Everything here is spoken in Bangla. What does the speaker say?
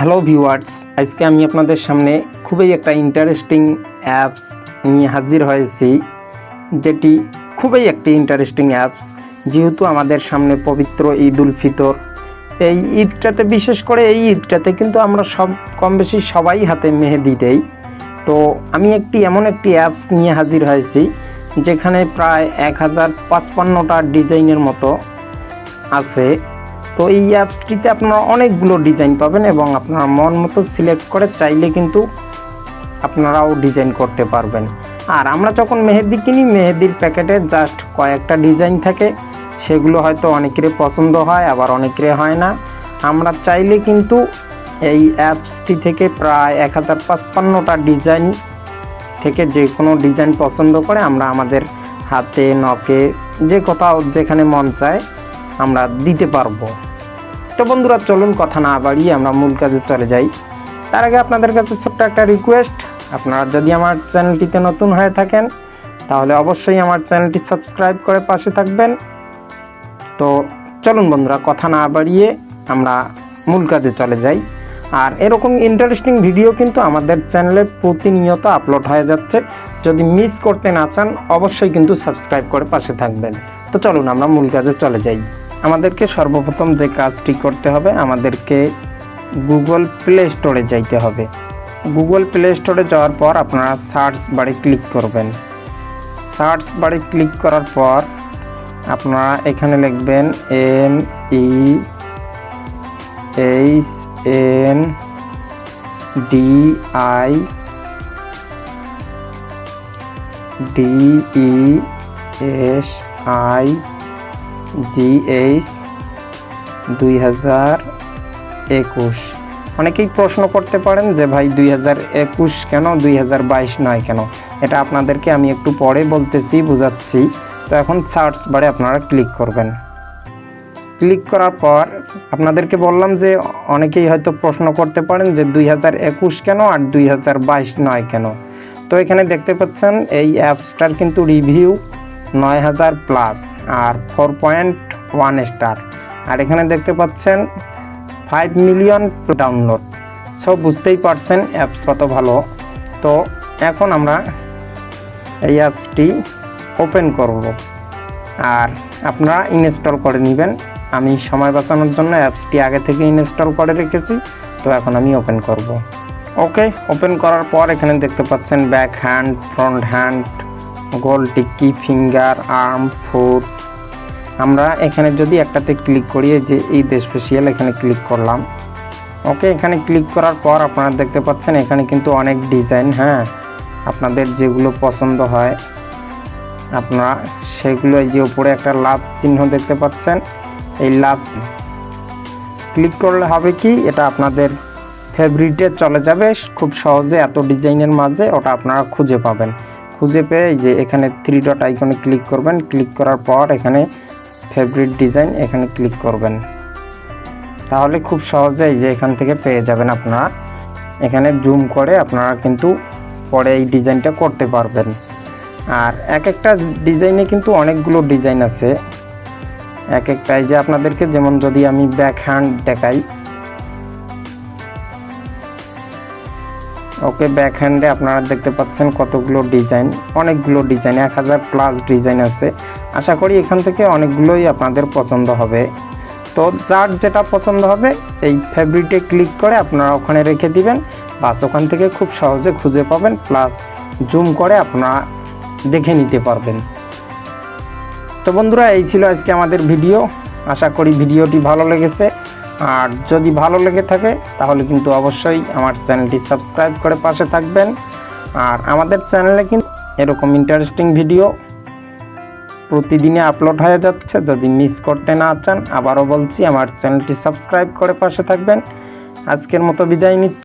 হ্যালো ভিউয়ার্স, আজকে আমি আপনাদের সামনে খুবই একটা ইন্টারেস্টিং অ্যাপস নিয়ে হাজির হয়েছি, যেটি খুবই একটি ইন্টারেস্টিং অ্যাপস। যেহেতু আমাদের সামনে পবিত্র ঈদ উল ফিতর, এই ঈদটাতে বিশেষ করে এই ঈদটাতে কিন্তু আমরা কম বেশি সবাই হাতে মেহেদি দেই। তো আমি এমন একটি অ্যাপস নিয়ে হাজির হয়েছি যেখানে প্রায় 1055টা ডিজাইনের মতো আছে। তো এই অ্যাপসটিতে আপনারা অনেকগুলো ডিজাইন পাবেন এবং আপনারা মন মতো সিলেক্ট করে চাইলে কিন্তু আপনারাও ডিজাইন করতে পারবেন। আর আমরা যখন মেহেদি কিনি, মেহেদির প্যাকেটে জাস্ট কয়েকটা ডিজাইন থাকে, সেগুলো হয়তো অনেকের পছন্দ হয়, আবার অনেকের হয় না। আমরা চাইলে কিন্তু এই অ্যাপসটি থেকে প্রায় 1055টা ডিজাইন থেকে যে কোনো ডিজাইন পছন্দ করে আমরা আমাদের হাতে, নখে, যে কোথাও যেখানে মন চায় আমরা দিতে পারবো। তো বন্ধুরা, চলুন কথা না বাড়িয়ে আমরা মূল কাজে চলে যাই। তার আগে আপনাদের কাছে ছোট্ট একটা রিকোয়েস্ট, আপনারা যদি আমার চ্যানেলটিতে নতুন হয়ে থাকেন তাহলে অবশ্যই আমার চ্যানেলটি সাবস্ক্রাইব করে পাশে থাকবেন। তো চলুন বন্ধুরা, কথা না বাড়িয়ে আমরা মূল কাজে চলে যাই। আর এরকম ইন্টারেস্টিং ভিডিও কিন্তু আমাদের চ্যানেলে প্রতিনিয়ত আপলোড হয়ে যাচ্ছে। যদি মিস করতে না চান অবশ্যই কিন্তু সাবস্ক্রাইব করে পাশে থাকবেন। তো চলুন আমরা মূল কাজে চলে যাই। আমাদেরকে সর্বপ্রথম যে কাজটি করতে হবে, আমাদেরকে গুগল প্লে স্টোরে যাইতে হবে। গুগল প্লে স্টোরে যাওয়ার পর আপনারা সার্চ বারে ক্লিক করবেন। সার্চ বারে ক্লিক করার পর আপনারা এখানে লিখবেন MEHNDI 2021। অনেকেই প্রশ্ন করতে পারেন যে ভাই 2021 কেন, 2022 নয় কেন? এটা আপনাদেরকে আমি একটু পরে বলতেছি, বুঝাচ্ছি। তো এখন সার্চ বারে আপনারা ক্লিক করবেন। ক্লিক করার পর আপনাদেরকে বললাম যে অনেকেই হয়তো প্রশ্ন করতে পারেন যে 2021 কেন আর 2022 নয় কেন? তো এখানে দেখতে পাচ্ছেন এই অ্যাপসটার কিন্তু রিভিউ 9000+ আর 4.1 স্টার। আর এখানে দেখতে পাচ্ছেন 5 মিলিয়ন ডাউনলোড। সব বুঝতেই পারছেন অ্যাপস কত ভালো। তো এখন আমরা এই অ্যাপসটি ওপেন করব আর আপনারা ইনস্টল করে নেবেন। আমি সময় বাঁচানোর জন্য অ্যাপসটি আগে থেকে ইনস্টল করে রেখেছি। তো এখন আমি ওপেন করব। ওকে, ওপেন করার পর এখানে দেখতে পাচ্ছেন ব্যাক হ্যান্ড, ফ্রন্ট হ্যান্ড, গোল টিক্কি, ফিঙ্গার, আর্ম, ফুট। আমরা এখানে যদি একটাতে ক্লিক করি, যে ঈদ স্পেশাল, এখানে ক্লিক করলাম। ওকে, এখানে ক্লিক করার পর আপনারা দেখতে পাচ্ছেন এখানে কিন্তু অনেক ডিজাইন। হ্যাঁ, আপনাদের যেগুলো পছন্দ হয় আপনারা সেগুলো, এই যে উপরে একটা লাভ চিহ্ন দেখতে পাচ্ছেন, এই লাভ ক্লিক করলে হবে কি, এটা আপনাদের ফেভারিটে চলে যাবে খুব সহজে। এত ডিজাইনের মাঝে ওটা আপনারা খুঁজে পাবেন। খুঁজে পেয়ে এই যে এখানে 3 ডট আইকনে ক্লিক করবেন। ক্লিক করার পর এখানে ফেভারিট ডিজাইন, এখানে ক্লিক করবেন। তাহলে খুব সহজে এই যে এখান থেকে পেয়ে যাবেন। আপনারা এখানে জুম করে আপনারা কিন্তু পরে এই ডিজাইনটা করতে পারবেন। আর এক একটা ডিজাইনে কিন্তু অনেকগুলো ডিজাইন আছে। এক একটা, এই যে আপনাদেরকে যেমন যদি আমি ব্যাক হ্যান্ড দেখাই, ওকে, ব্যাক হ্যান্ডে আপনারা দেখতে পাচ্ছেন কতগুলো ডিজাইন, অনেকগুলো ডিজাইন, 1000+ ডিজাইন আছে। আশা করি এখান থেকে অনেকগুলোই আপনাদের পছন্দ হবে। তো যার যেটা পছন্দ হবে এই ফেভারিটে ক্লিক করে আপনারা ওখানে রেখে দিবেন। বাস ওখান থেকে খুব সহজে খুঁজে পাবেন, প্লাস জুম করে আপনারা দেখে নিতে পারবেন। তো বন্ধুরা, এই ছিল আজকে আমাদের ভিডিও। আশা করি ভিডিওটি ভালো লেগেছে। আর যদি ভালো লেগে থাকে তাহলে কিন্তু অবশ্যই আমার চ্যানেলটি সাবস্ক্রাইব করে পাশে থাকবেন। আর আমাদের চ্যানেলে কিন্তু এরকম ইন্টারেস্টিং ভিডিও প্রতিদিনে আপলোড হয়ে যাচ্ছে। যদি মিস করতে না চান, আবারও বলছি, আমার চ্যানেলটি সাবস্ক্রাইব করে পাশে থাকবেন। আজকের মতো বিদায় নিচ্ছি।